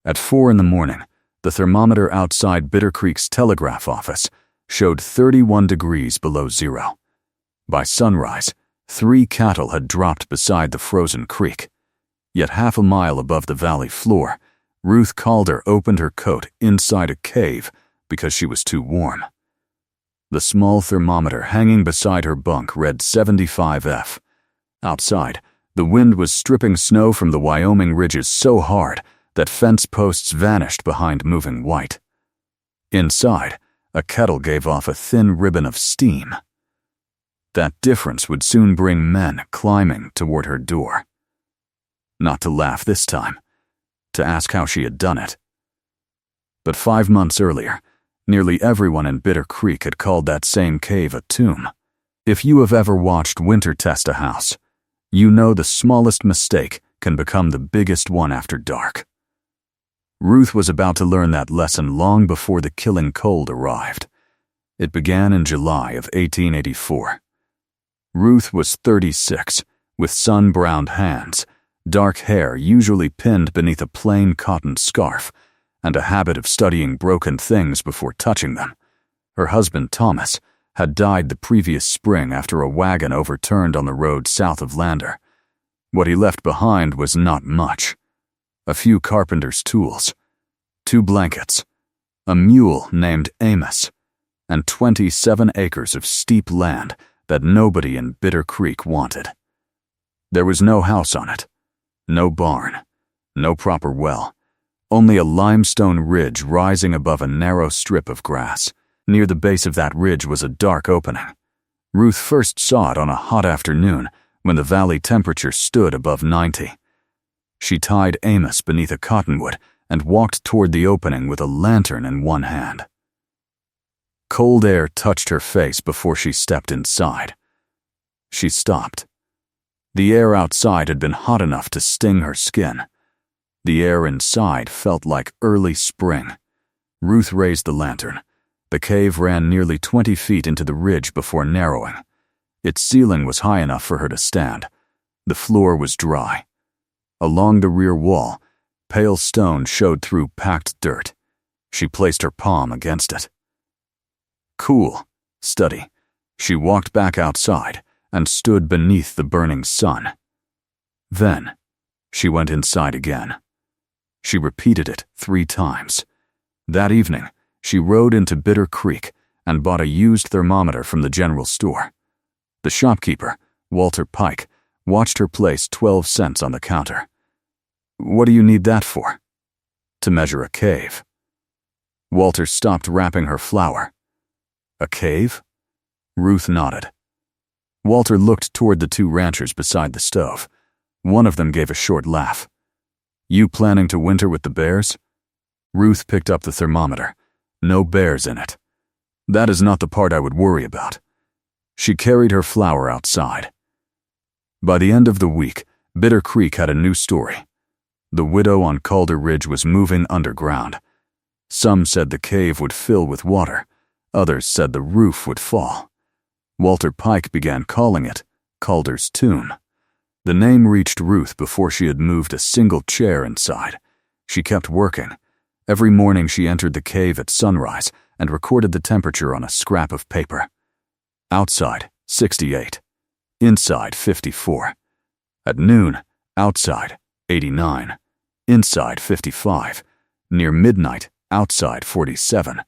At 4 in the morning, the thermometer outside Bitter Creek's telegraph office showed 31 degrees below zero. By sunrise, 3 cattle had dropped beside the frozen creek. Yet half a mile above the valley floor, Ruth Calder opened her coat inside a cave because she was too warm. The small thermometer hanging beside her bunk read 75 F. Outside, the wind was stripping snow from the Wyoming ridges so hard that fence posts vanished behind moving white. Inside, a kettle gave off a thin ribbon of steam. That difference would soon bring men climbing toward her door. Not to laugh this time, to ask how she had done it. But 5 months earlier, nearly everyone in Bitter Creek had called that same cave a tomb. If you have ever watched winter test a house, you know the smallest mistake can become the biggest one after dark. Ruth was about to learn that lesson long before the killing cold arrived. It began in July of 1884. Ruth was 36, with sun-browned hands, dark hair usually pinned beneath a plain cotton scarf, and a habit of studying broken things before touching them. Her husband, Thomas, had died the previous spring after a wagon overturned on the road south of Lander. What he left behind was not much. A few carpenter's tools, 2 blankets, a mule named Amos, and 27 acres of steep land that nobody in Bitter Creek wanted. There was no house on it, no barn, no proper well, only a limestone ridge rising above a narrow strip of grass. Near the base of that ridge was a dark opening. Ruth first saw it on a hot afternoon when the valley temperature stood above 90. She tied Amos beneath a cottonwood and walked toward the opening with a lantern in one hand. Cold air touched her face before she stepped inside. She stopped. The air outside had been hot enough to sting her skin. The air inside felt like early spring. Ruth raised the lantern. The cave ran nearly 20 feet into the ridge before narrowing. Its ceiling was high enough for her to stand. The floor was dry. Along the rear wall, pale stone showed through packed dirt. She placed her palm against it. Cool, steady. She walked back outside and stood beneath the burning sun. Then, she went inside again. She repeated it 3 times. That evening, she rode into Bitter Creek and bought a used thermometer from the general store. The shopkeeper, Walter Pike, watched her place 12 cents on the counter. "What do you need that for?" "To measure a cave." Walter stopped wrapping her flour. "A cave?" Ruth nodded. Walter looked toward the 2 ranchers beside the stove. One of them gave a short laugh. "You planning to winter with the bears?" Ruth picked up the thermometer. No bears in it. That is not the part I would worry about. She carried her flour outside. By the end of the week, Bitter Creek had a new story. The widow on Calder Ridge was moving underground. Some said the cave would fill with water. Others said the roof would fall. Walter Pike began calling it Calder's Tomb. The name reached Ruth before she had moved a single chair inside. She kept working. Every morning she entered the cave at sunrise and recorded the temperature on a scrap of paper. Outside, 68. Inside, 54. At noon, outside, 89. Inside, 55. Near midnight, outside, 47.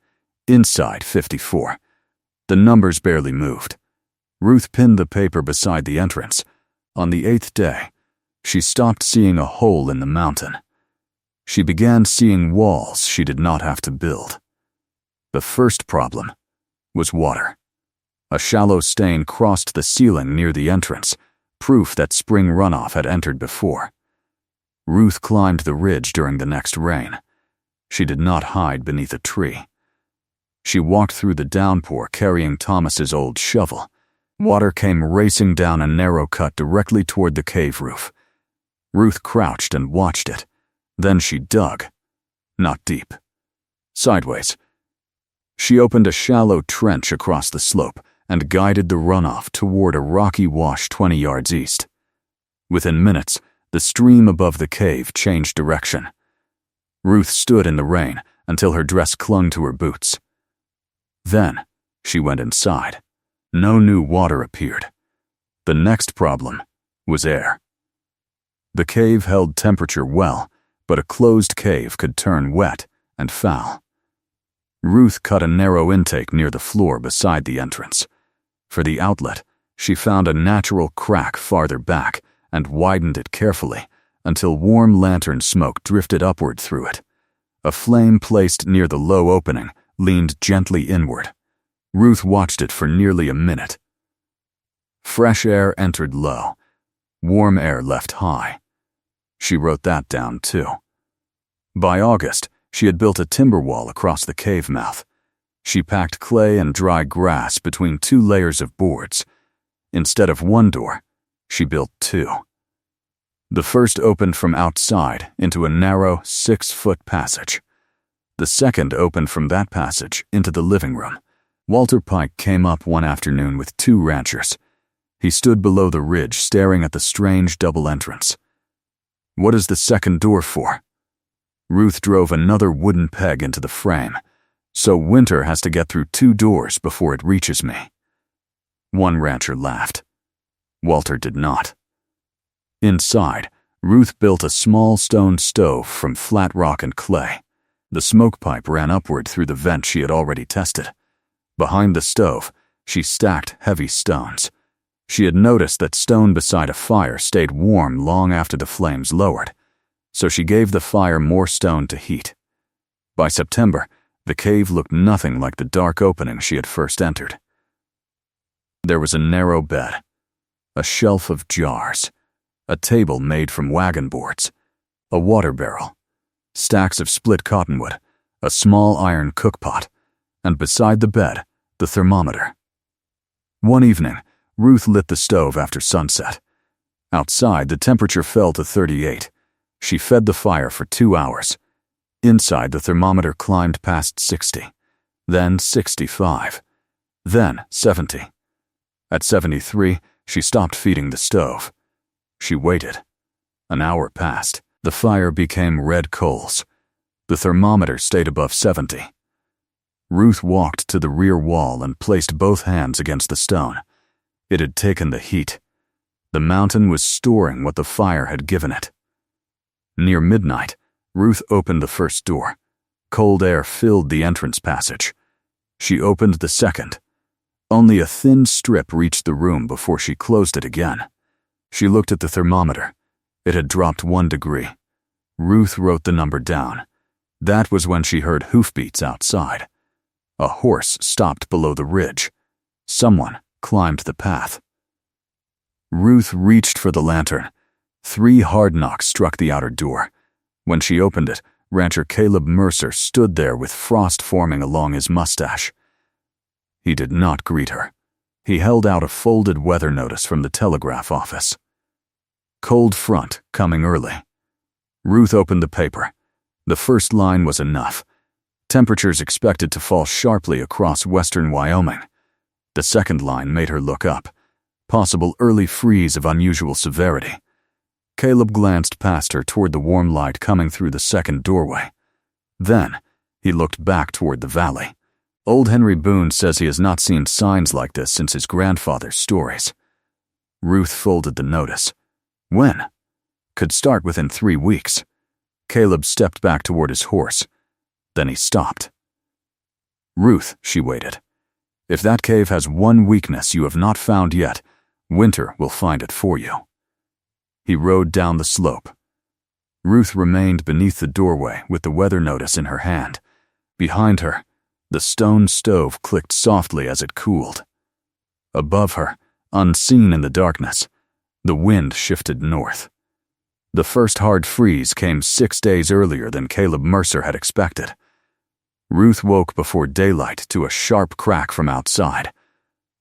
Inside, 54. The numbers barely moved. Ruth pinned the paper beside the entrance. On the 8th day, she stopped seeing a hole in the mountain. She began seeing walls she did not have to build. The first problem was water. A shallow stain crossed the ceiling near the entrance, proof that spring runoff had entered before. Ruth climbed the ridge during the next rain. She did not hide beneath a tree. She walked through the downpour carrying Thomas's old shovel. Water came racing down a narrow cut directly toward the cave roof. Ruth crouched and watched it. Then she dug. Not deep. Sideways. She opened a shallow trench across the slope and guided the runoff toward a rocky wash 20 yards east. Within minutes, the stream above the cave changed direction. Ruth stood in the rain until her dress clung to her boots. Then, she went inside. No new water appeared. The next problem was air. The cave held temperature well, but a closed cave could turn wet and foul. Ruth cut a narrow intake near the floor beside the entrance. For the outlet, she found a natural crack farther back and widened it carefully until warm lantern smoke drifted upward through it. A flame placed near the low opening leaned gently inward. Ruth watched it for nearly a minute. Fresh air entered low. Warm air left high. She wrote that down too. By August, she had built a timber wall across the cave mouth. She packed clay and dry grass between 2 layers of boards. Instead of 1 door, she built 2. The first opened from outside into a narrow 6-foot passage. The second opened from that passage into the living room. Walter Pike came up one afternoon with 2 ranchers. He stood below the ridge staring at the strange double entrance. "What is the second door for?" Ruth drove another wooden peg into the frame. "So winter has to get through 2 doors before it reaches me." One rancher laughed. Walter did not. Inside, Ruth built a small stone stove from flat rock and clay. The smoke pipe ran upward through the vent she had already tested. Behind the stove, she stacked heavy stones. She had noticed that stone beside a fire stayed warm long after the flames lowered, so she gave the fire more stone to heat. By September, the cave looked nothing like the dark opening she had first entered. There was a narrow bed, a shelf of jars, a table made from wagon boards, a water barrel, stacks of split cottonwood, a small iron cookpot, and beside the bed, the thermometer. One evening, Ruth lit the stove after sunset. Outside, the temperature fell to 38. She fed the fire for 2 hours. Inside, the thermometer climbed past 60, then 65, then 70. At 73, she stopped feeding the stove. She waited. An hour passed. The fire became red coals. The thermometer stayed above 70. Ruth walked to the rear wall and placed both hands against the stone. It had taken the heat. The mountain was storing what the fire had given it. Near midnight, Ruth opened the first door. Cold air filled the entrance passage. She opened the second. Only a thin strip reached the room before she closed it again. She looked at the thermometer. It had dropped 1 degree. Ruth wrote the number down. That was when she heard hoofbeats outside. A horse stopped below the ridge. Someone climbed the path. Ruth reached for the lantern. 3 hard knocks struck the outer door. When she opened it, rancher Caleb Mercer stood there with frost forming along his mustache. He did not greet her. He held out a folded weather notice from the telegraph office. Cold front coming early. Ruth opened the paper. The first line was enough. Temperatures expected to fall sharply across western Wyoming. The second line made her look up. Possible early freeze of unusual severity. Caleb glanced past her toward the warm light coming through the second doorway. Then, he looked back toward the valley. Old Henry Boone says he has not seen signs like this since his grandfather's stories. Ruth folded the notice. When? Could start within 3 weeks. Caleb stepped back toward his horse. Then he stopped. Ruth, she waited. If that cave has one weakness you have not found yet, winter will find it for you. He rode down the slope. Ruth remained beneath the doorway with the weather notice in her hand. Behind her, the stone stove clicked softly as it cooled. Above her, unseen in the darkness, the wind shifted north. The first hard freeze came 6 days earlier than Caleb Mercer had expected. Ruth woke before daylight to a sharp crack from outside.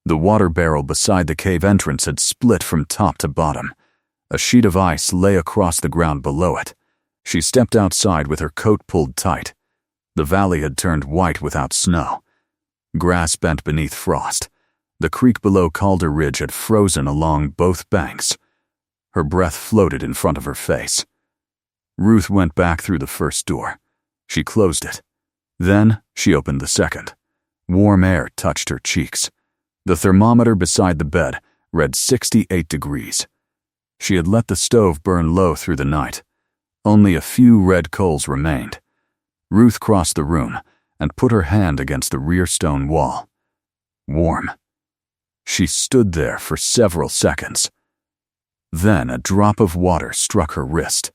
The water barrel beside the cave entrance had split from top to bottom. A sheet of ice lay across the ground below it. She stepped outside with her coat pulled tight. The valley had turned white without snow. Grass bent beneath frost. The creek below Calder Ridge had frozen along both banks. Her breath floated in front of her face. Ruth went back through the first door. She closed it. Then she opened the second. Warm air touched her cheeks. The thermometer beside the bed read 68 degrees. She had let the stove burn low through the night. Only a few red coals remained. Ruth crossed the room and put her hand against the rear stone wall. Warm. She stood there for several seconds. Then a drop of water struck her wrist.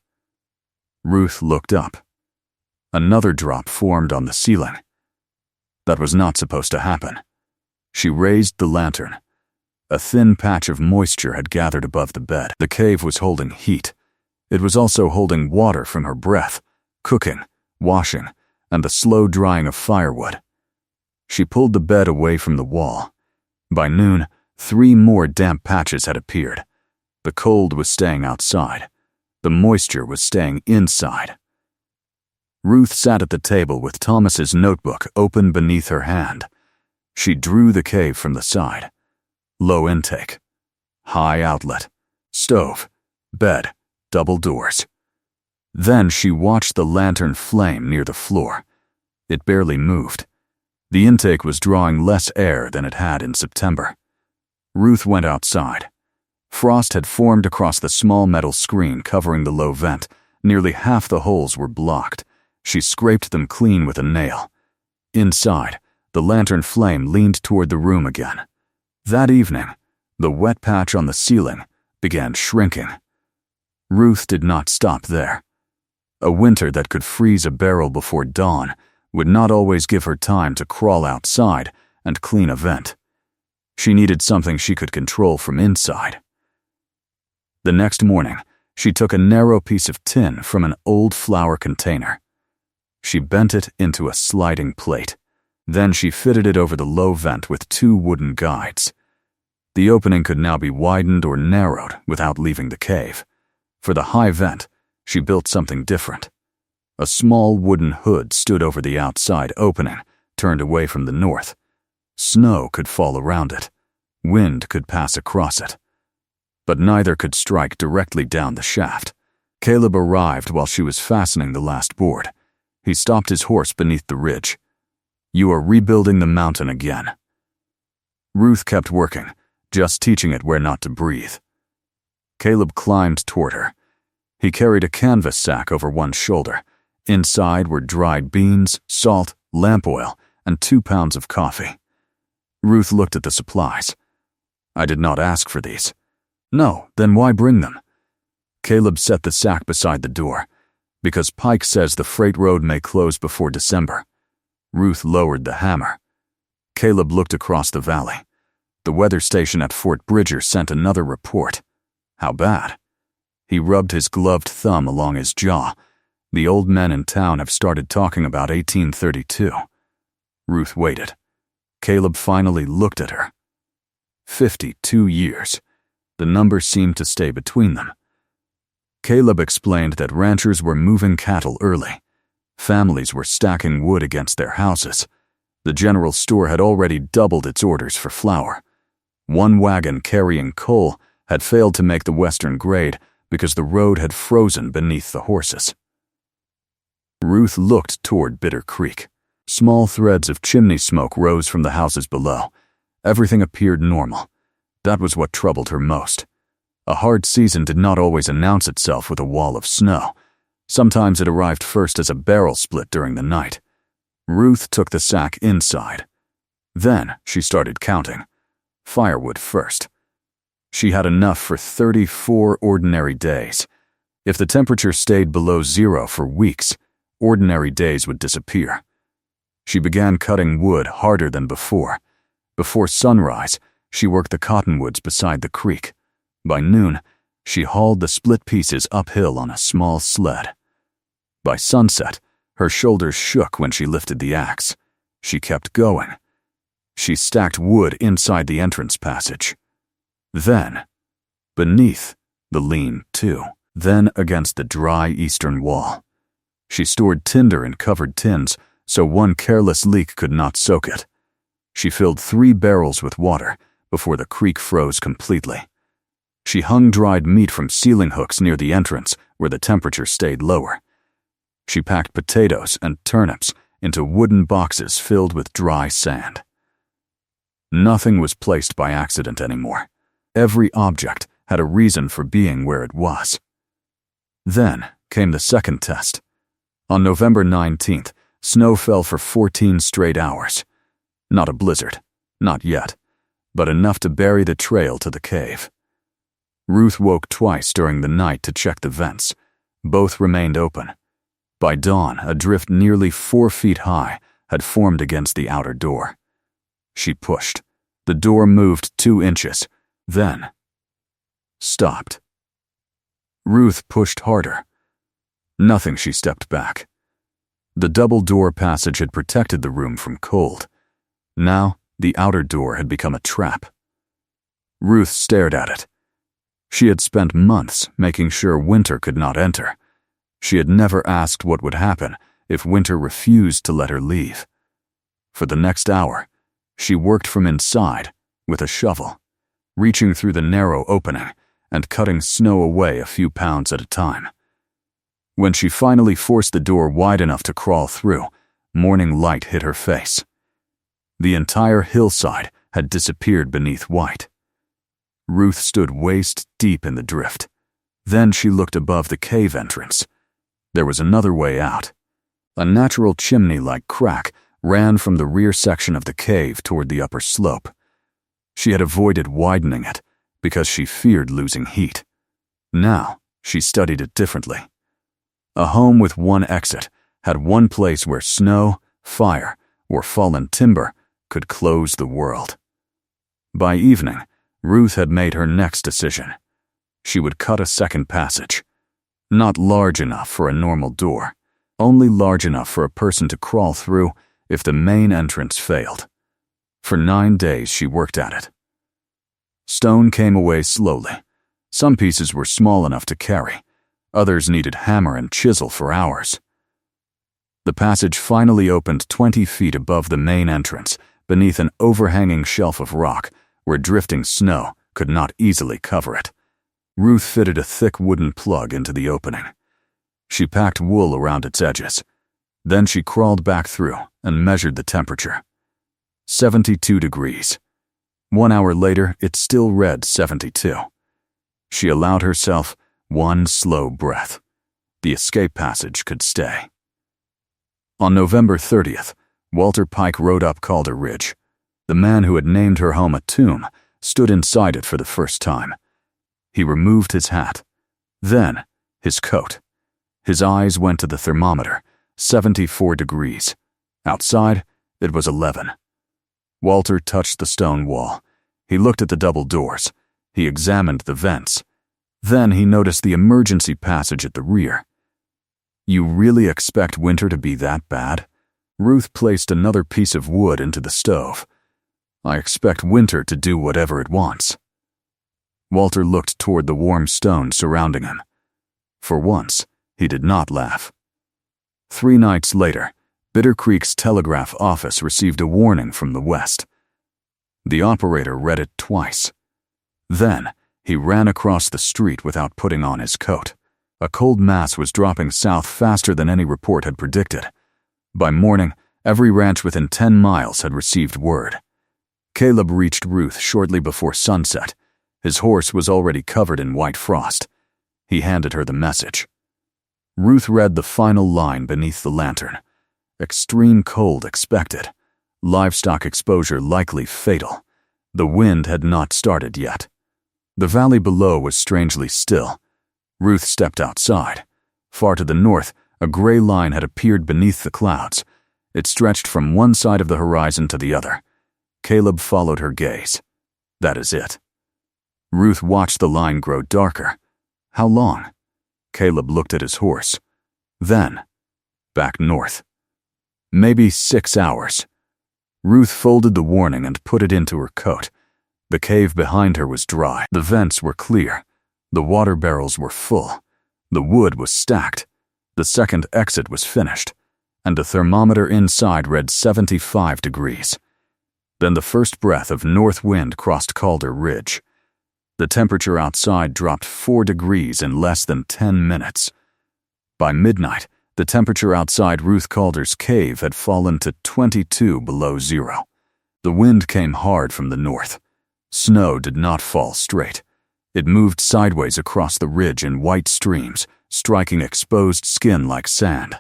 Ruth looked up. Another drop formed on the ceiling. That was not supposed to happen. She raised the lantern. A thin patch of moisture had gathered above the bed. The cave was holding heat. It was also holding water from her breath, cooking, washing, and the slow drying of firewood. She pulled the bed away from the wall. By noon, 3 more damp patches had appeared. The cold was staying outside. The moisture was staying inside. Ruth sat at the table with Thomas's notebook open beneath her hand. She drew the cave from the side. Low intake, high outlet, stove, bed, double doors. Then she watched the lantern flame near the floor. It barely moved. The intake was drawing less air than it had in September. Ruth went outside. Frost had formed across the small metal screen covering the low vent. Nearly half the holes were blocked. She scraped them clean with a nail. Inside, the lantern flame leaned toward the room again. That evening, the wet patch on the ceiling began shrinking. Ruth did not stop there. A winter that could freeze a barrel before dawn would not always give her time to crawl outside and clean a vent. She needed something she could control from inside. The next morning, she took a narrow piece of tin from an old flour container. She bent it into a sliding plate. Then she fitted it over the low vent with 2 wooden guides. The opening could now be widened or narrowed without leaving the cave. For the high vent, she built something different. A small wooden hood stood over the outside opening, turned away from the north. Snow could fall around it. Wind could pass across it. But neither could strike directly down the shaft. Caleb arrived while she was fastening the last board. He stopped his horse beneath the ridge. "You are rebuilding the mountain again." Ruth kept working, just teaching it where not to breathe. Caleb climbed toward her. He carried a canvas sack over one shoulder. Inside were dried beans, salt, lamp oil, and 2 pounds of coffee. Ruth looked at the supplies. "I did not ask for these." "No, then why bring them?" Caleb set the sack beside the door. "Because Pike says the freight road may close before December." Ruth lowered the hammer. Caleb looked across the valley. The weather station at Fort Bridger sent another report. How bad? He rubbed his gloved thumb along his jaw. The old men in town have started talking about 1832. Ruth waited. Caleb finally looked at her. 52 years. The number seemed to stay between them. Caleb explained that ranchers were moving cattle early. Families were stacking wood against their houses. The general store had already doubled its orders for flour. 1 wagon carrying coal had failed to make the western grade because the road had frozen beneath the horses. Ruth looked toward Bitter Creek. Small threads of chimney smoke rose from the houses below. Everything appeared normal. That was what troubled her most. A hard season did not always announce itself with a wall of snow. Sometimes it arrived first as a barrel split during the night. Ruth took the sack inside. Then she started counting. Firewood first. She had enough for 34 ordinary days. If the temperature stayed below 0 for weeks, ordinary days would disappear. She began cutting wood harder than before. Before sunrise, she worked the cottonwoods beside the creek. By noon, she hauled the split pieces uphill on a small sled. By sunset, her shoulders shook when she lifted the axe. She kept going. She stacked wood inside the entrance passage. Then, beneath the lean-to, then against the dry eastern wall. She stored tinder in covered tins so one careless leak could not soak it. She filled 3 barrels with water before the creek froze completely. She hung dried meat from ceiling hooks near the entrance where the temperature stayed lower. She packed potatoes and turnips into wooden boxes filled with dry sand. Nothing was placed by accident anymore. Every object had a reason for being where it was. Then came the second test. On November 19th, snow fell for 14 straight hours. Not a blizzard, not yet, but enough to bury the trail to the cave. Ruth woke twice during the night to check the vents. Both remained open. By dawn, a drift nearly 4 feet high had formed against the outer door. She pushed. The door moved 2 inches, then stopped. Ruth pushed harder. Nothing. She stepped back. The double door passage had protected the room from cold. Now, the outer door had become a trap. Ruth stared at it. She had spent months making sure winter could not enter. She had never asked what would happen if winter refused to let her leave. For the next hour, she worked from inside with a shovel, reaching through the narrow opening and cutting snow away a few pounds at a time. When she finally forced the door wide enough to crawl through, morning light hit her face. The entire hillside had disappeared beneath white. Ruth stood waist deep in the drift. Then she looked above the cave entrance. There was another way out. A natural chimney-like crack ran from the rear section of the cave toward the upper slope. She had avoided widening it because she feared losing heat. Now, she studied it differently. A home with one exit had one place where snow, fire, or fallen timber could close the world. By evening, Ruth had made her next decision. She would cut a second passage. Not large enough for a normal door, only large enough for a person to crawl through if the main entrance failed. For 9 days she worked at it. Stone came away slowly. Some pieces were small enough to carry. Others needed hammer and chisel for hours. The passage finally opened 20 feet above the main entrance, beneath an overhanging shelf of rock where drifting snow could not easily cover it. Ruth fitted a thick wooden plug into the opening. She packed wool around its edges. Then she crawled back through and measured the temperature. 72 degrees. 1 hour later, it still read 72. She allowed herself one slow breath. The escape passage could stay. On November 30th, Walter Pike rode up Calder Ridge. The man who had named her home a tomb stood inside it for the first time. He removed his hat. Then, his coat. His eyes went to the thermometer, 74 degrees. Outside, it was 11. Walter touched the stone wall. He looked at the double doors. He examined the vents. Then he noticed the emergency passage at the rear. You really expect winter to be that bad? Ruth placed another piece of wood into the stove. I expect winter to do whatever it wants. Walter looked toward the warm stone surrounding him. For once, he did not laugh. 3 nights later, Bitter Creek's telegraph office received a warning from the west. The operator read it twice. Then, he ran across the street without putting on his coat. A cold mass was dropping south faster than any report had predicted. By morning, every ranch within 10 miles had received word. Caleb reached Ruth shortly before sunset. His horse was already covered in white frost. He handed her the message. Ruth read the final line beneath the lantern. Extreme cold expected. Livestock exposure likely fatal. The wind had not started yet. The valley below was strangely still. Ruth stepped outside. Far to the north, a gray line had appeared beneath the clouds. It stretched from one side of the horizon to the other. Caleb followed her gaze. That is it. Ruth watched the line grow darker. How long? Caleb looked at his horse. Then, back north. Maybe 6 hours. Ruth folded the warning and put it into her coat. The cave behind her was dry. The vents were clear. The water barrels were full. The wood was stacked. The second exit was finished, and the thermometer inside read 75 degrees. Then the first breath of north wind crossed Calder Ridge. The temperature outside dropped 4 degrees in less than 10 minutes. By midnight, The temperature outside Ruth Calder's cave had fallen to 22 below zero. The wind came hard from the north. Snow did not fall straight. It moved sideways across the ridge in white streams, striking exposed skin like sand.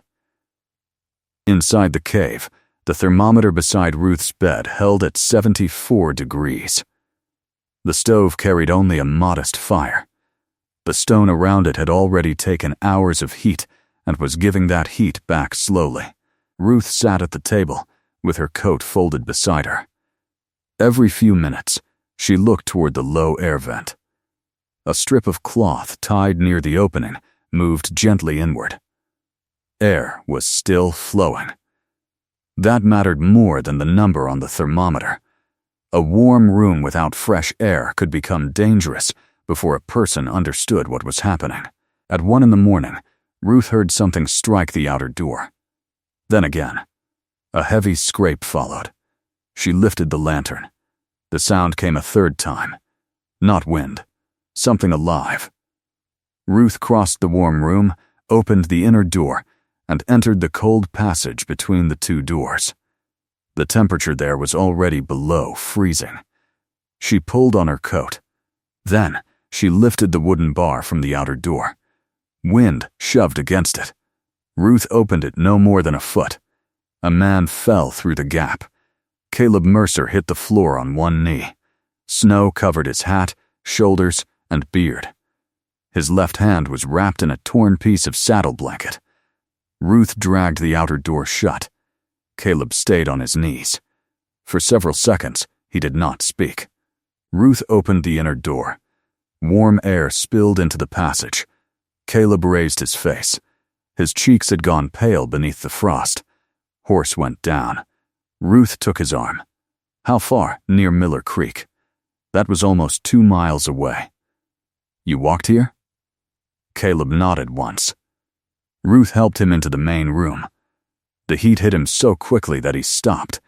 Inside the cave, the thermometer beside Ruth's bed held at 74 degrees. The stove carried only a modest fire. The stone around it had already taken hours of heat and was giving that heat back slowly. Ruth sat at the table, with her coat folded beside her. Every few minutes, she looked toward the low air vent. A strip of cloth tied near the opening moved gently inward. Air was still flowing. That mattered more than the number on the thermometer. A warm room without fresh air could become dangerous before a person understood what was happening. At 1 a.m, Ruth heard something strike the outer door. Then again, a heavy scrape followed. She lifted the lantern. The sound came a third time. Not wind. Something alive. Ruth crossed the warm room, opened the inner door, and entered the cold passage between the two doors. The temperature there was already below freezing. She pulled on her coat. Then, she lifted the wooden bar from the outer door. Wind shoved against it. Ruth opened it no more than a foot. A man fell through the gap. Caleb Mercer hit the floor on one knee. Snow covered his hat, shoulders, and beard. His left hand was wrapped in a torn piece of saddle blanket. Ruth dragged the outer door shut. Caleb stayed on his knees. For several seconds, he did not speak. Ruth opened the inner door. Warm air spilled into the passage. Caleb raised his face. His cheeks had gone pale beneath the frost. Horse went down. Ruth took his arm. How far? Near Miller Creek. That was almost 2 miles away. You walked here? Caleb nodded once. Ruth helped him into the main room. The heat hit him so quickly that he stopped.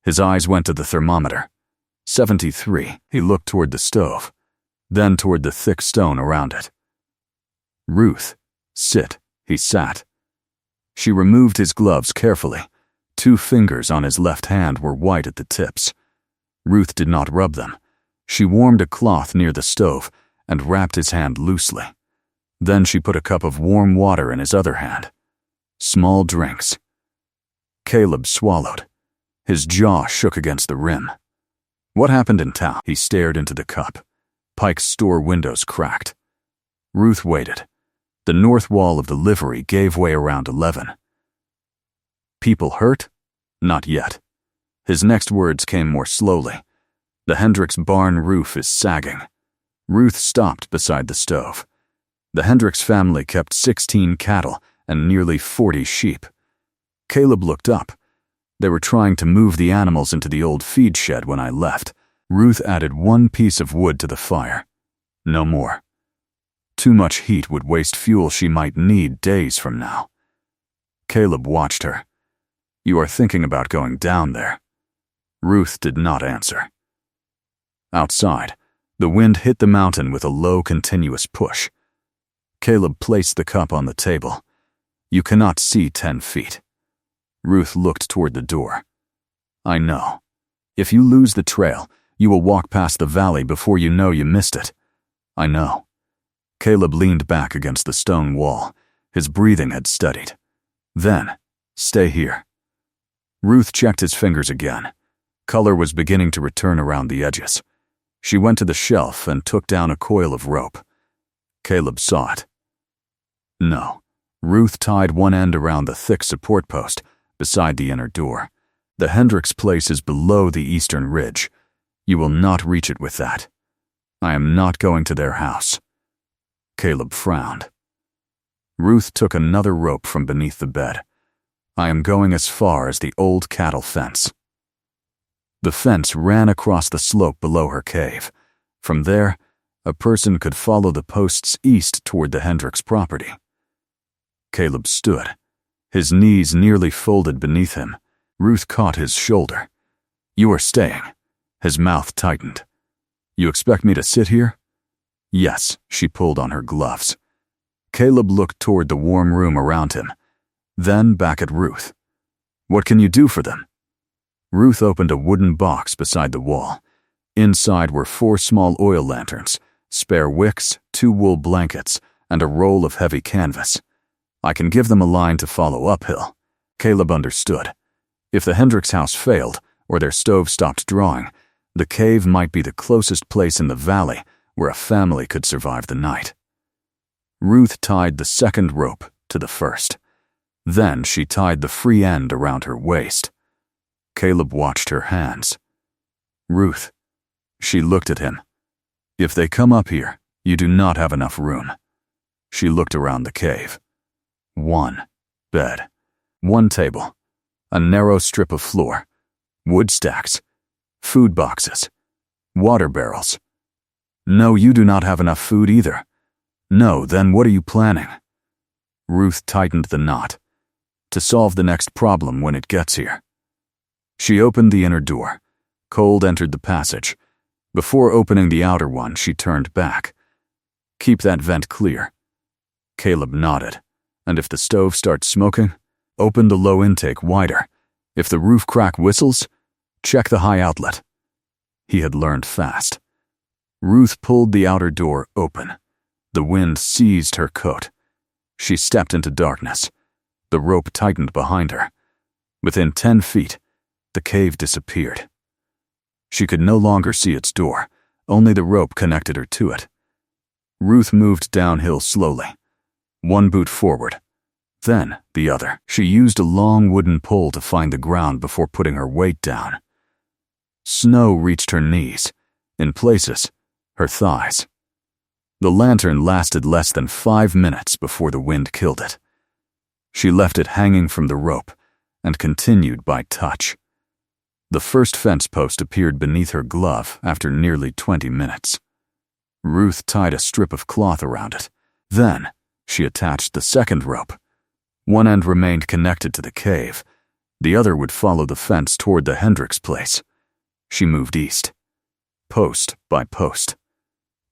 His eyes went to the thermometer. 73. He looked toward the stove, then toward the thick stone around it. Ruth, sit. He sat. She removed his gloves carefully. 2 fingers on his left hand were white at the tips. Ruth did not rub them. She warmed a cloth near the stove and wrapped his hand loosely. Then she put a cup of warm water in his other hand. Small drinks. Caleb swallowed. His jaw shook against the rim. What happened in town? He stared into the cup. Pike's store windows cracked. Ruth waited. The north wall of the livery gave way around 11. People hurt? Not yet. His next words came more slowly. The Hendricks barn roof is sagging. Ruth stopped beside the stove. The Hendricks family kept 16 cattle and nearly 40 sheep. Caleb looked up. They were trying to move the animals into the old feed shed when I left. Ruth added 1 piece of wood to the fire. No more. Too much heat would waste fuel she might need days from now. Caleb watched her. You are thinking about going down there. Ruth did not answer. Outside, the wind hit the mountain with a low, continuous push. Caleb placed the cup on the table. You cannot see 10 feet. Ruth looked toward the door. I know. If you lose the trail, you will walk past the valley before you know you missed it. I know. Caleb leaned back against the stone wall. His breathing had steadied. Then, stay here. Ruth checked his fingers again. Color was beginning to return around the edges. She went to the shelf and took down a coil of rope. Caleb saw it. No. Ruth tied one end around the thick support post beside the inner door. The Hendricks place is below the eastern ridge. You will not reach it with that. I am not going to their house. Caleb frowned. Ruth took another rope from beneath the bed. I am going as far as the old cattle fence. The fence ran across the slope below her cave. From there, a person could follow the posts east toward the Hendricks property. Caleb stood, his knees nearly folded beneath him. Ruth caught his shoulder. You are staying. His mouth tightened. You expect me to sit here? Yes, she pulled on her gloves. Caleb looked toward the warm room around him. then back at Ruth. "What can you do for them?" Ruth opened a wooden box beside the wall. Inside were 4 small oil lanterns, spare wicks, 2 wool blankets, and a roll of heavy canvas. "I can give them a line to follow uphill." Caleb understood. If the Hendricks house failed, or their stove stopped drawing, the cave might be the closest place in the valley where a family could survive the night. Ruth tied the second rope to the first. Then she tied the free end around her waist. Caleb watched her hands. "Ruth," she looked at him. "If they come up here, you do not have enough room." She looked around the cave. 1 bed, 1 table, a narrow strip of floor, wood stacks, food boxes, water barrels. "No, you do not have enough food either." "No, then what are you planning?" Ruth tightened the knot. "To solve the next problem when it gets here." She opened the inner door. Cold entered the passage. Before opening the outer one, she turned back. "Keep that vent clear." Caleb nodded. "And if the stove starts smoking, open the low intake wider. If the roof crack whistles, check the high outlet." He had learned fast. Ruth pulled the outer door open. The wind seized her coat. She stepped into darkness. The rope tightened behind her. Within 10 feet, the cave disappeared. She could no longer see its door. Only the rope connected her to it. Ruth moved downhill slowly. 1 boot forward, then the other. She used a long wooden pole to find the ground before putting her weight down. Snow reached her knees. In places, her thighs. The lantern lasted less than 5 minutes before the wind killed it. She left it hanging from the rope and continued by touch. The first fence post appeared beneath her glove after nearly 20 minutes. Ruth tied a strip of cloth around it. Then, she attached the second rope. One end remained connected to the cave. The other would follow the fence toward the Hendricks place. She moved east, post by post.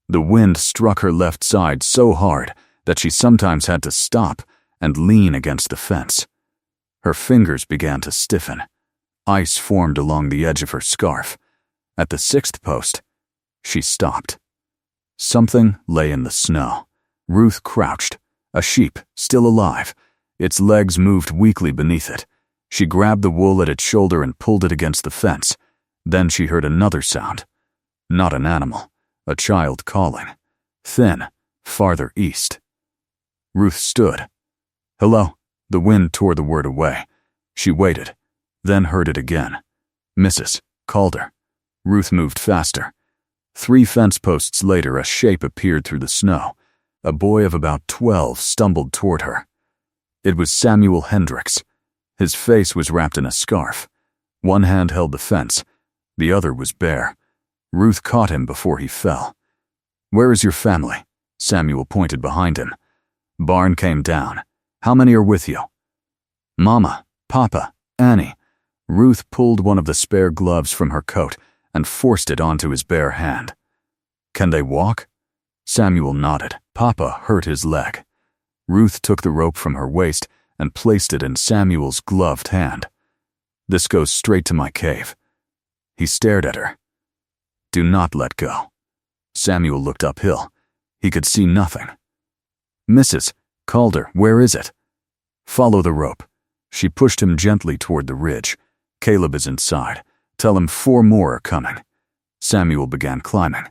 The wind struck her left side so hard that she sometimes had to stop and lean against the fence. Her fingers began to stiffen. Ice formed along the edge of her scarf. At the 6th post, she stopped. Something lay in the snow. Ruth crouched, a sheep, still alive. Its legs moved weakly beneath it. She grabbed the wool at its shoulder and pulled it against the fence. Then she heard another sound. Not an animal, a child calling. Thin, farther east. Ruth stood. "Hello." The wind tore the word away. She waited, then heard it again. "Mrs. Calder." Ruth moved faster. 3 fence posts later, a shape appeared through the snow. A boy of about 12 stumbled toward her. It was Samuel Hendricks. His face was wrapped in a scarf. One hand held the fence. The other was bare. Ruth caught him before he fell. "Where is your family?" Samuel pointed behind him. Barn came down. "How many are with you?" "Mama, Papa, Annie." Ruth pulled one of the spare gloves from her coat and forced it onto his bare hand. "Can they walk?" Samuel nodded. "Papa hurt his leg." Ruth took the rope from her waist and placed it in Samuel's gloved hand. "This goes straight to my cave." He stared at her. "Do not let go." Samuel looked uphill. He could see nothing. "Mrs. Calder, where is it?" "Follow the rope." She pushed him gently toward the ridge. "Caleb is inside. Tell him 4 more are coming." Samuel began climbing.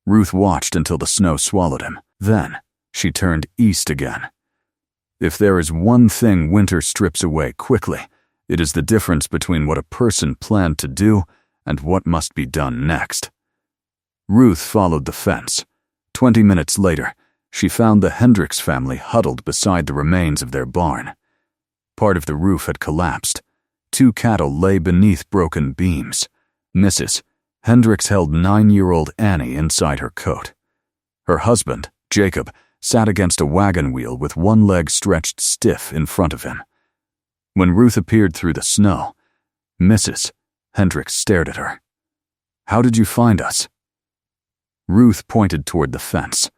Ruth watched until the snow swallowed him. Then, she turned east again. If there is one thing winter strips away quickly, it is the difference between what a person planned to do and what must be done next. Ruth followed the fence. 20 minutes later, she found the Hendricks family huddled beside the remains of their barn. Part of the roof had collapsed. 2 cattle lay beneath broken beams. Mrs. Hendricks held 9-year-old Annie inside her coat. Her husband, Jacob, sat against a wagon wheel with one leg stretched stiff in front of him. When Ruth appeared through the snow, Mrs. Hendricks stared at her. "How did you find us?" Ruth pointed toward the fence.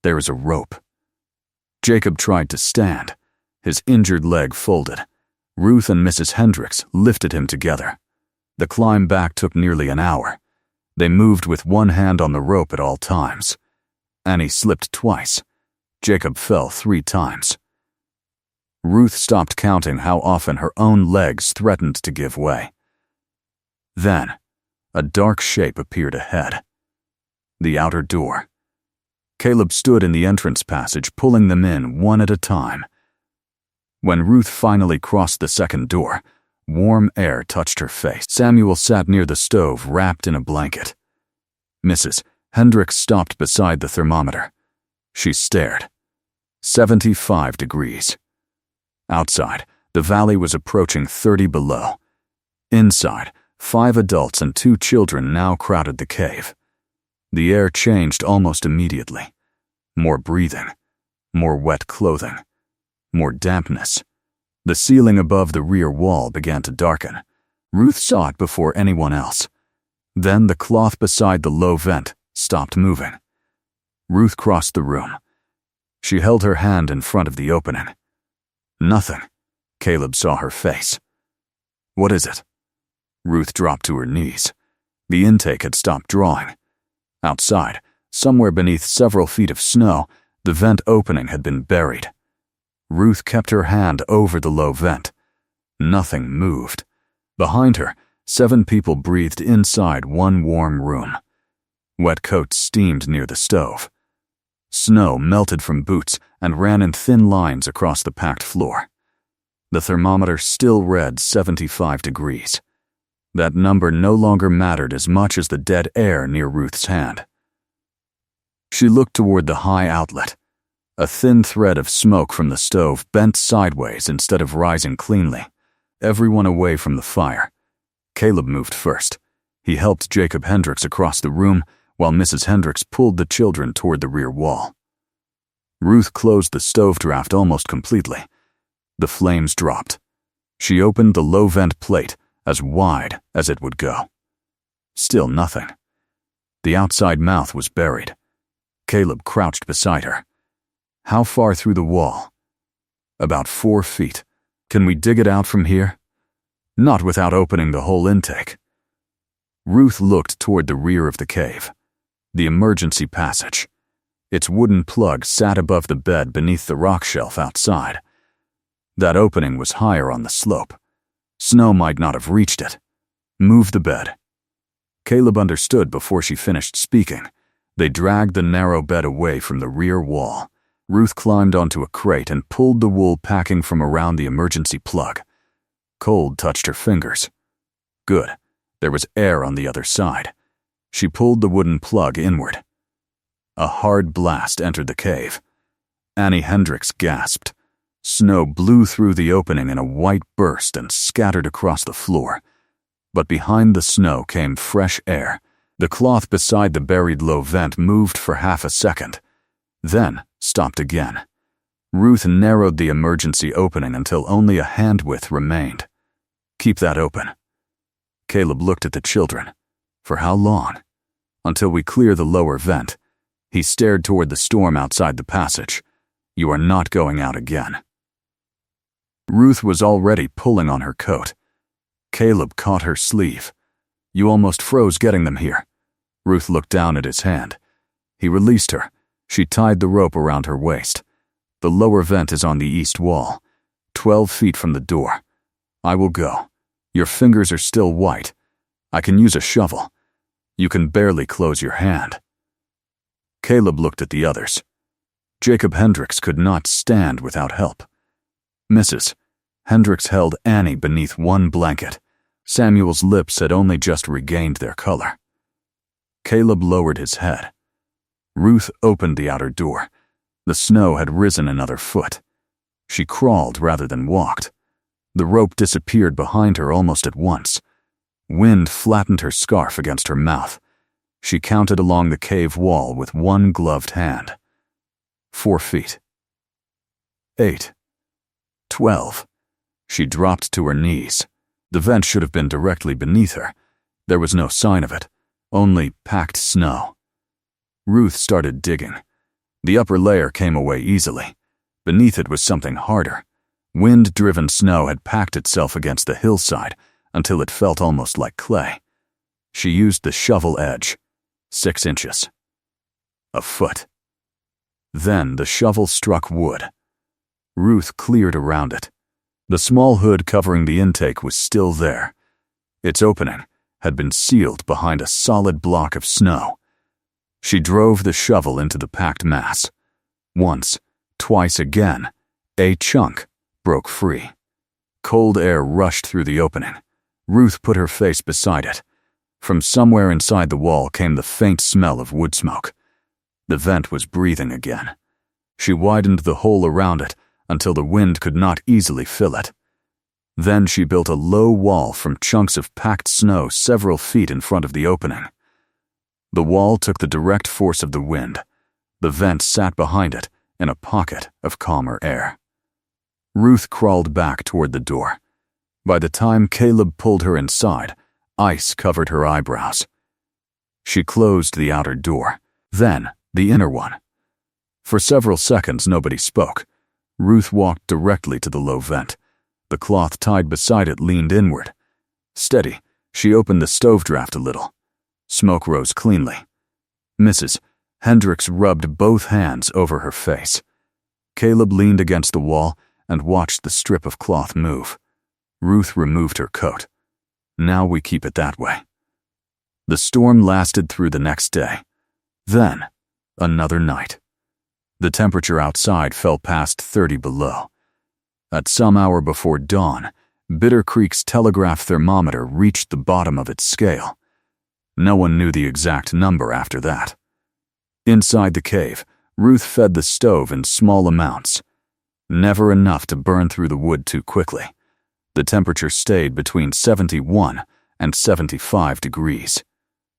"There is a rope." Jacob tried to stand. his injured leg folded. Ruth and Mrs. Hendricks lifted him together. The climb back took nearly an hour. They moved with one hand on the rope at all times. Annie slipped twice. Jacob fell 3 times. Ruth stopped counting how often her own legs threatened to give way. Then, a dark shape appeared ahead. The outer door. Caleb stood in the entrance passage, pulling them in one at a time. When Ruth finally crossed the second door, warm air touched her face. Samuel sat near the stove, wrapped in a blanket. Mrs. Hendricks stopped beside the thermometer. She stared. 75 degrees. Outside, the valley was approaching 30 below. Inside, 5 adults and 2 children now crowded the cave. The air changed almost immediately. More breathing, more wet clothing, more dampness. The ceiling above the rear wall began to darken. Ruth saw it before anyone else. Then the cloth beside the low vent stopped moving. Ruth crossed the room. She held her hand in front of the opening. Nothing. Caleb saw her face. What is it? Ruth dropped to her knees. The intake had stopped drawing. Outside, somewhere beneath several feet of snow, the vent opening had been buried. Ruth kept her hand over the low vent. Nothing moved. Behind her, 7 people breathed inside one warm room. Wet coats steamed near the stove. Snow melted from boots and ran in thin lines across the packed floor. The thermometer still read 75 degrees. That number no longer mattered as much as the dead air near Ruth's hand. She looked toward the high outlet. A thin thread of smoke from the stove bent sideways instead of rising cleanly. Everyone away from the fire. Caleb moved first. He helped Jacob Hendricks across the room while Mrs. Hendricks pulled the children toward the rear wall. Ruth closed the stove draft almost completely. The flames dropped. She opened the low vent plate as wide as it would go. Still nothing. The outside mouth was buried. Caleb crouched beside her. How far through the wall? About 4 feet. Can we dig it out from here? Not without opening the whole intake. Ruth looked toward the rear of the cave. The emergency passage. Its wooden plug sat above the bed beneath the rock shelf outside. That opening was higher on the slope. Snow might not have reached it. Move the bed. Caleb understood before she finished speaking. They dragged the narrow bed away from the rear wall. Ruth climbed onto a crate and pulled the wool packing from around the emergency plug. Cold touched her fingers. Good. There was air on the other side. She pulled the wooden plug inward. A hard blast entered the cave. Annie Hendricks gasped. Snow blew through the opening in a white burst and scattered across the floor. But behind the snow came fresh air. The cloth beside the buried low vent moved for half a second, then stopped again. Ruth narrowed the emergency opening until only a hand width remained. Keep that open. Caleb looked at the children. For how long? Until we clear the lower vent. He stared toward the storm outside the passage. You are not going out again. Ruth was already pulling on her coat. Caleb caught her sleeve. You almost froze getting them here. Ruth looked down at his hand. He released her. She tied the rope around her waist. The lower vent is on the east wall, 12 feet from the door. I will go. Your fingers are still white. I can use a shovel. You can barely close your hand. Caleb looked at the others. Jacob Hendricks could not stand without help. Mrs. Hendricks held Annie beneath one blanket. Samuel's lips had only just regained their color. Caleb lowered his head. Ruth opened the outer door. The snow had risen another foot. She crawled rather than walked. The rope disappeared behind her almost at once. Wind flattened her scarf against her mouth. She counted along the cave wall with one gloved hand. 4 feet. 8. 12. She dropped to her knees. The vent should have been directly beneath her. There was no sign of it, only packed snow. Ruth started digging. The upper layer came away easily. Beneath it was something harder. Wind-driven snow had packed itself against the hillside until it felt almost like clay. She used the shovel edge. 6 inches. A foot. Then the shovel struck wood. Ruth cleared around it. The small hood covering the intake was still there. Its opening had been sealed behind a solid block of snow. She drove the shovel into the packed mass. Once, twice again, a chunk broke free. Cold air rushed through the opening. Ruth put her face beside it. From somewhere inside the wall came the faint smell of wood smoke. The vent was breathing again. She widened the hole around it until the wind could not easily fill it. Then she built a low wall from chunks of packed snow several feet in front of the opening. The wall took the direct force of the wind. The vent sat behind it in a pocket of calmer air. Ruth crawled back toward the door. By the time Caleb pulled her inside, ice covered her eyebrows. She closed the outer door, then the inner one. For several seconds nobody spoke. Ruth walked directly to the low vent. The cloth tied beside it leaned inward. Steady, she opened the stove draft a little. Smoke rose cleanly. Mrs. Hendricks rubbed both hands over her face. Caleb leaned against the wall and watched the strip of cloth move. Ruth removed her coat. Now we keep it that way. The storm lasted through the next day. Then, another night. The temperature outside fell past 30 below. At some hour before dawn, Bitter Creek's telegraph thermometer reached the bottom of its scale. No one knew the exact number after that. Inside the cave, Ruth fed the stove in small amounts. Never enough to burn through the wood too quickly. The temperature stayed between 71 and 75 degrees.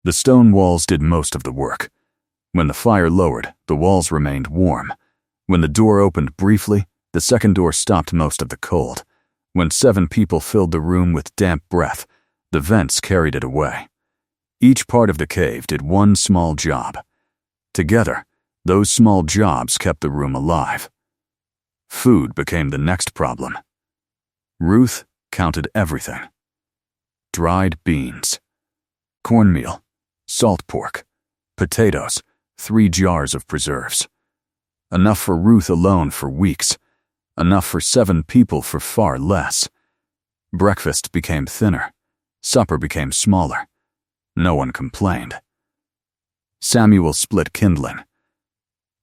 The stone walls did most of the work. When the fire lowered, the walls remained warm. When the door opened briefly, the second door stopped most of the cold. When 7 people filled the room with damp breath, the vents carried it away. Each part of the cave did one small job. Together, those small jobs kept the room alive. Food became the next problem. Ruth counted everything. Dried beans, cornmeal, salt pork, potatoes, 3 jars of preserves. Enough for Ruth alone for weeks. Enough for 7 people for far less. Breakfast became thinner. Supper became smaller. No one complained. Samuel split kindling.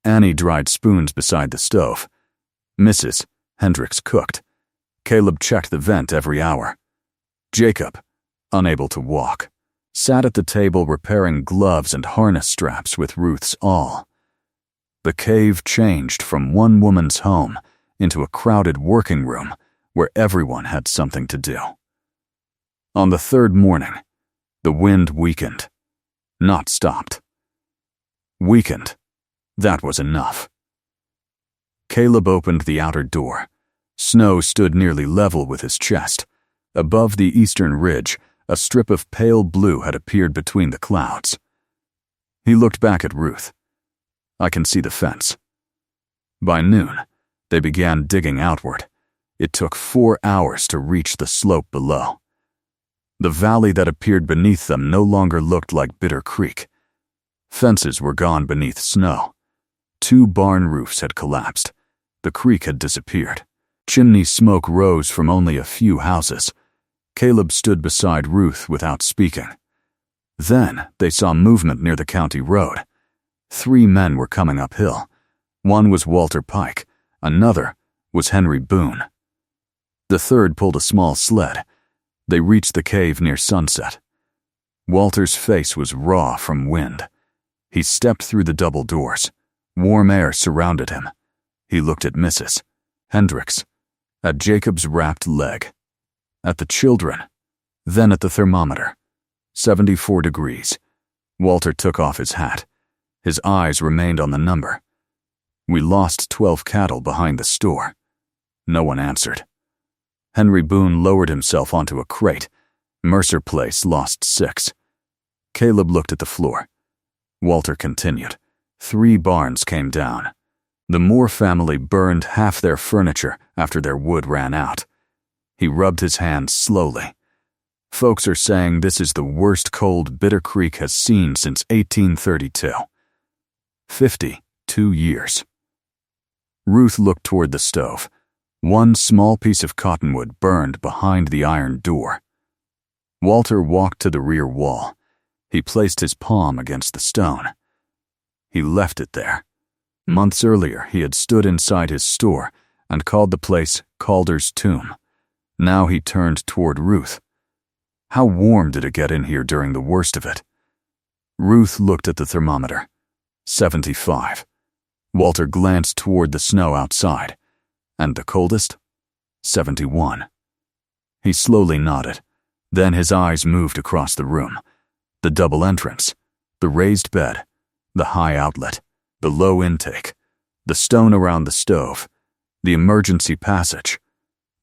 Annie dried spoons beside the stove. Mrs. Hendricks cooked. Caleb checked the vent every hour. Jacob, unable to walk, sat at the table repairing gloves and harness straps with Ruth's awl. The cave changed from one woman's home into a crowded working room where everyone had something to do. On the 3rd morning, the wind weakened, not stopped. Weakened. That was enough. Caleb opened the outer door. Snow stood nearly level with his chest. Above the eastern ridge, a strip of pale blue had appeared between the clouds. He looked back at Ruth. I can see the fence. By noon, they began digging outward. It took 4 hours to reach the slope below. The valley that appeared beneath them no longer looked like Bitter Creek. Fences were gone beneath snow. 2 barn roofs had collapsed. The creek had disappeared. Chimney smoke rose from only a few houses. Caleb stood beside Ruth without speaking. Then they saw movement near the county road. 3 men were coming uphill. One was Walter Pike. Another was Henry Boone. The third pulled a small sled. They reached the cave near sunset. Walter's face was raw from wind. He stepped through the double doors. Warm air surrounded him. He looked at Mrs. Hendricks, at Jacob's wrapped leg, at the children, then at the thermometer. 74 degrees. Walter took off his hat. His eyes remained on the number. We lost 12 cattle behind the store. No one answered. Henry Boone lowered himself onto a crate. Mercer Place lost 6. Caleb looked at the floor. Walter continued. 3 barns came down. The Moore family burned half their furniture after their wood ran out. He rubbed his hands slowly. Folks are saying this is the worst cold Bitter Creek has seen since 1832. 52 years. Ruth looked toward the stove. One small piece of cottonwood burned behind the iron door. Walter walked to the rear wall. He placed his palm against the stone. He left it there. Months earlier, he had stood inside his store and called the place Calder's tomb. Now he turned toward Ruth. How warm did it get in here during the worst of it? Ruth looked at the thermometer. 75. Walter glanced toward the snow outside. And the coldest? 71. He slowly nodded. Then his eyes moved across the room. The double entrance, the raised bed, the high outlet, the low intake, the stone around the stove, the emergency passage.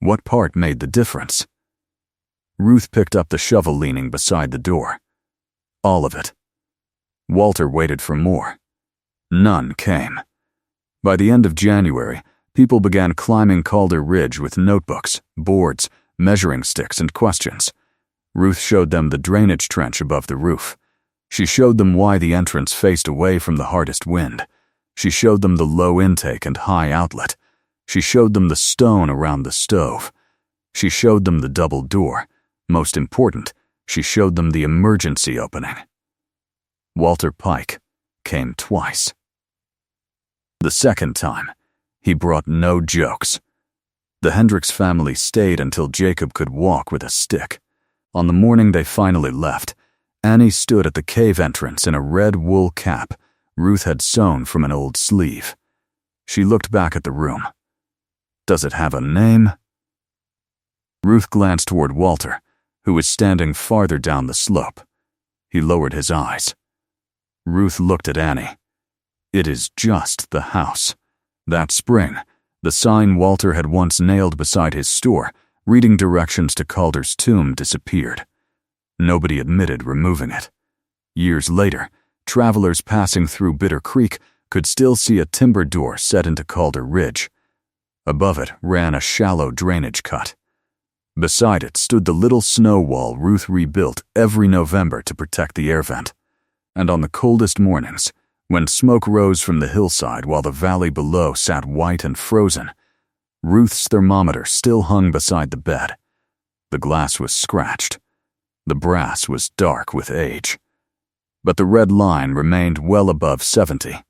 What part made the difference? Ruth picked up the shovel leaning beside the door. All of it. Walter waited for more. None came. By the end of January, people began climbing Calder Ridge with notebooks, boards, measuring sticks, and questions. Ruth showed them the drainage trench above the roof. She showed them why the entrance faced away from the hardest wind. She showed them the low intake and high outlet. She showed them the stone around the stove. She showed them the double door. Most important, she showed them the emergency opening. Walter Pike came twice. The second time, he brought no jokes. The Hendricks family stayed until Jacob could walk with a stick. On the morning they finally left, Annie stood at the cave entrance in a red wool cap Ruth had sewn from an old sleeve. She looked back at the room. Does it have a name? Ruth glanced toward Walter, who was standing farther down the slope. He lowered his eyes. Ruth looked at Annie. It is just the house. That spring, the sign Walter had once nailed beside his store, reading directions to Calder's tomb, disappeared. Nobody admitted removing it. Years later, travelers passing through Bitter Creek could still see a timber door set into Calder Ridge. Above it ran a shallow drainage cut. Beside it stood the little snow wall Ruth rebuilt every November to protect the air vent. And on the coldest mornings, when smoke rose from the hillside while the valley below sat white and frozen, Ruth's thermometer still hung beside the bed. The glass was scratched. The brass was dark with age. But the red line remained well above 70.